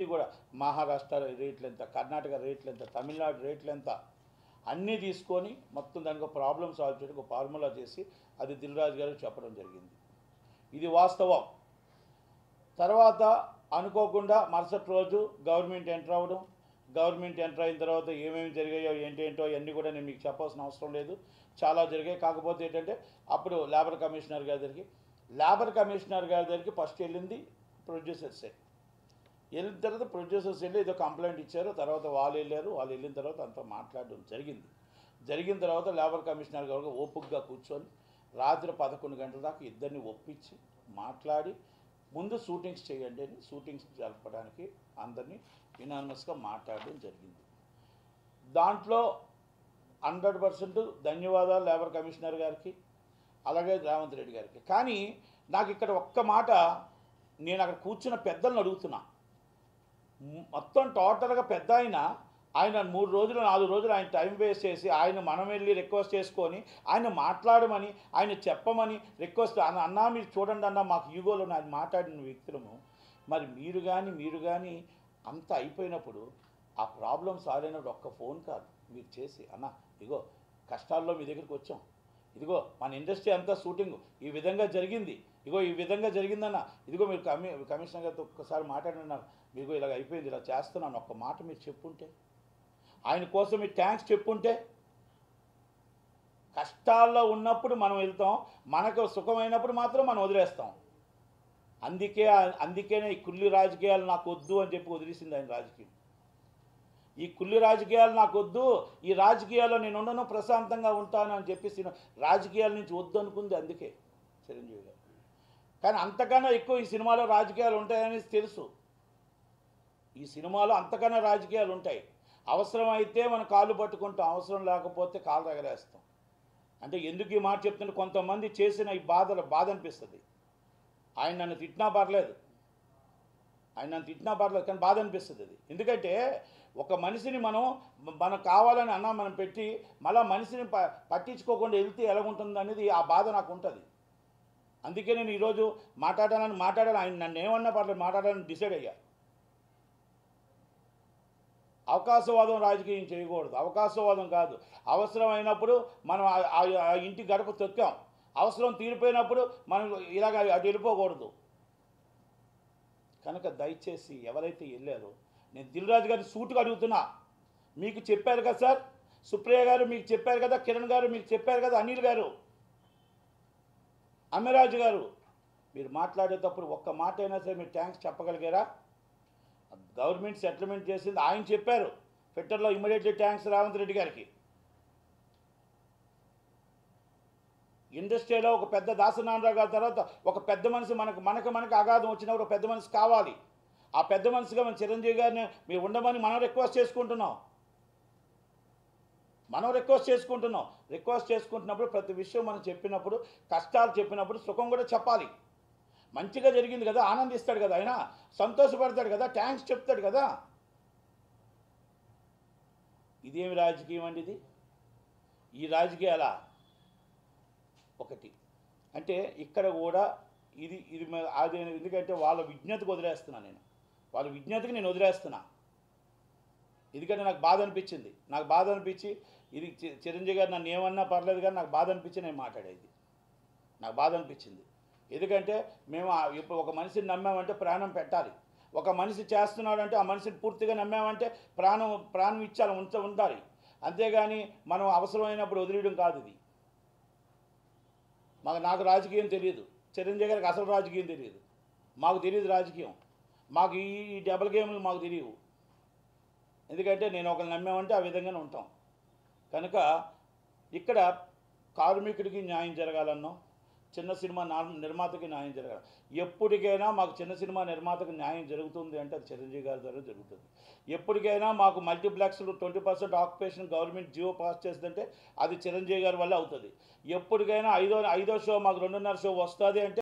కూడా మహారాష్ట్ర రేట్లు ఎంత, కర్ణాటక రేట్లు ఎంత, తమిళనాడు రేట్లు ఎంత అన్నీ తీసుకొని మొత్తం దానికి ఒక ప్రాబ్లం సాల్వ్ చేయడానికి ఒక ఫార్ములా చేసి అది దిల్ రాజు గారికి చెప్పడం జరిగింది. ఇది వాస్తవం. తర్వాత అనుకోకుండా మరుసటి రోజు గవర్నమెంట్ ఎంటర్ అవ్వడం, గవర్నమెంట్ ఎంటర్ అయిన తర్వాత ఏమేమి జరిగాయో ఏంటేంటో అవన్నీ కూడా నేను మీకు చెప్పాల్సిన అవసరం లేదు, చాలా జరిగాయి. కాకపోతే ఏంటంటే అప్పుడు లేబర్ కమిషనర్ గారి దగ్గరికి ఫస్ట్ వెళ్ళింది ప్రొడ్యూసర్సే. వెళ్ళిన తర్వాత ప్రొడ్యూసర్స్ వెళ్ళి ఏదో కంప్లైంట్ ఇచ్చారు, తర్వాత వాళ్ళు వెళ్ళిన తర్వాత అంతా మాట్లాడడం జరిగిన తర్వాత లేబర్ కమిషనర్ గారు ఓపికగా కూర్చొని రాత్రి 11 గంటల దాకా ఇద్దరిని ఒప్పించి మాట్లాడి ముందు షూటింగ్స్ చేయండి అని షూటింగ్స్ జరపడానికి అందరినీ యునానిమస్గా మాట్లాడడం జరిగింది. దాంట్లో 100% ధన్యవాదాలు లేబర్ కమిషనర్ గారికి, అలాగే రేవంత్ రెడ్డి గారికి. కానీ నాకు ఇక్కడ ఒక్క మాట, నేను అక్కడ కూర్చున్న పెద్దలను అడుగుతున్నా, మొత్తం టోటల్గా పెద్ద ఆయన 3 రోజులు 4 రోజులు ఆయన టైం వేస్ట్ చేసి ఆయన మనం వెళ్ళి రిక్వెస్ట్ చేసుకొని ఆయన మాట్లాడమని, ఆయన చెప్పమని రిక్వెస్ట్ అన్నా మీరు చూడండి అన్న మాకు యూగోలో ఆయన మాట్లాడిన వ్యక్తులము. మరి మీరు కానీ అంత అయిపోయినప్పుడు ఆ ప్రాబ్లం సాల్వ్ అయినప్పుడు ఒక్క ఫోన్ కాల్ మీరు చేసి అన్న ఇదిగో కష్టాల్లో మీ దగ్గరికి వచ్చాం, ఇదిగో మన ఇండస్ట్రీ అంతా షూటింగ్ ఈ విధంగా జరిగింది, ఇదిగో ఈ విధంగా జరిగిందన్న, ఇదిగో మీరు కమిషనర్ గారితో ఒక్కసారి మాట్లాడినా మీకు ఇలాగ అయిపోయింది, ఇలా చేస్తున్నాను ఒక్క మాట మీరు చెప్పుంటే, ఆయన కోసం మీరు థ్యాంక్స్ చెప్పుంటే. కష్టాల్లో ఉన్నప్పుడు మనం వెళ్తాం, మనకు సుఖమైనప్పుడు మాత్రం మనం వదిలేస్తాం. అందుకేనే ఈ కుళ్ళి రాజకీయాలు నాకు వద్దు అని చెప్పి వదిలేసింది ఆయన రాజకీయం. ఈ కుళ్ళి రాజకీయాలు నాకు వద్దు, ఈ రాజకీయాల్లో నేను ఉండను, ప్రశాంతంగా ఉంటాను అని చెప్పేసి రాజకీయాల నుంచి వద్దు అనుకుంది అందుకే చిరంజీవి గారు. కానీ అంతకన్నా ఎక్కువ ఈ సినిమాలో రాజకీయాలు ఉంటాయని తెలుసు. ఈ సినిమాలో అంతకన్నా రాజకీయాలు ఉంటాయి. అవసరమైతే మనం కాళ్ళు పట్టుకుంటాం, అవసరం లేకపోతే కాళ్ళు ఎగరేస్తాం. అంటే ఎందుకు ఈ మాట చెప్తుంటే కొంతమంది చేసిన ఈ బాధ అనిపిస్తుంది. ఆయన నన్ను తిట్టినా పర్లేదు, కానీ బాధ అనిపిస్తుంది అది. ఎందుకంటే ఒక మనిషిని మనం కావాలని మనం పెట్టి మళ్ళీ మనిషిని పట్టించుకోకుండా వెళ్తే ఎలా ఉంటుంది అనేది ఆ బాధ నాకు ఉంటుంది. అందుకే నేను ఈరోజు మాట్లాడాలని ఆయన నన్ను ఏమన్నా పర్లేదు మాట్లాడాలని డిసైడ్ అయ్యా. అవకాశవాదం రాజకీయం చేయకూడదు, అవకాశవాదం కాదు. అవసరమైనప్పుడు మనం ఆ ఇంటి గడప తొక్కాం, అవసరం తీరిపోయినప్పుడు మనం ఇలాగ అటు వెళ్ళిపోకూడదు. కనుక దయచేసి ఎవరైతే వెళ్ళారో, నేను దిల్ రాజు గారిని సూటుగా అడుగుతున్నా, మీకు చెప్పారు కదా సార్, సుప్రియ గారు మీకు చెప్పారు కదా, కిరణ్ గారు మీకు చెప్పారు కదా, అనిల్ గారు, అమ్మిరాజు గారు, మీరు మాట్లాడేటప్పుడు ఒక్క మాట అయినా సరే మీరు థ్యాంక్స్ చెప్పగలిగారా? గవర్నమెంట్ సెటిల్మెంట్ చేసింది ఆయన చెప్పారు ట్విట్టర్లో, ఇమ్మీడియట్లీ థ్యాంక్స్ రేవంత్ రెడ్డి గారికి. ఇండస్ట్రీలో ఒక పెద్ద దాసనారాయణ గారి తర్వాత ఒక పెద్ద మనిషి మనకు అగాధం వచ్చినప్పుడు ఒక పెద్ద మనిషి కావాలి. ఆ పెద్ద మనిషిగా మన చిరంజీవి గారిని మీరు ఉండమని మనం రిక్వెస్ట్ చేసుకుంటున్నప్పుడు ప్రతి విషయం మనం చెప్పినప్పుడు, కష్టాలు చెప్పినప్పుడు సుఖం కూడా చెప్పాలి. మంచిగా జరిగింది కదా ఆనందిస్తాడు కదా, ఆయన సంతోషపడతాడు కదా, థ్యాంక్స్ చెప్తాడు కదా. ఇదేమి రాజకీయం అండి ఇది? ఈ రాజకీయాల ఒకటి అంటే ఇక్కడ కూడా ఇది అది ఎందుకంటే వాళ్ళ విజ్ఞతకు వదిలేస్తున్నా నేను, వాళ్ళ విజ్ఞతకి నేను వదిలేస్తున్నా. ఎందుకంటే నాకు బాధ అనిపించి ఇది చిరంజీవి గారు నన్ను ఏమన్నా పర్లేదు కానీ నాకు బాధ అనిపించి నేను మాట్లాడేది, నాకు బాధ అనిపించింది. ఎందుకంటే మేము ఇప్పుడు ఒక మనిషిని నమ్మామంటే ప్రాణం పెట్టాలి. ఒక మనిషి చేస్తున్నాడంటే ఆ మనిషిని పూర్తిగా నమ్మామంటే ప్రాణం ఇచ్చాలి, ఉండాలి. అంతేగాని మనం అవసరమైనప్పుడు వదిలేయడం కాదు ఇది. నాకు రాజకీయం తెలియదు, చిరంజీవి గారికి అసలు రాజకీయం తెలియదు, మాకు తెలియదు రాజకీయం, మాకు ఈ డబుల్ గేమ్లు మాకు తెలియవు. ఎందుకంటే నేను ఒకరిని నమ్మామంటే ఆ విధంగానే ఉంటాం. కనుక ఇక్కడ కార్మికుడికి న్యాయం జరగాలన్నో, చిన్న సినిమా నిర్మాతకి న్యాయం జరగాలి. ఎప్పటికైనా మాకు చిన్న సినిమా నిర్మాతకు న్యాయం జరుగుతుంది అంటే అది చిరంజీవి గారి ద్వారా జరుగుతుంది. ఎప్పటికైనా మాకు మల్టీప్లెక్స్లు 20% ఆక్యుపేషన్ గవర్నమెంట్ జియో పాస్ చేస్తుందంటే అది చిరంజీవి గారి వల్ల అవుతుంది. ఎప్పటికైనా ఐదో షో మాకు 2.5 షో వస్తుంది అంటే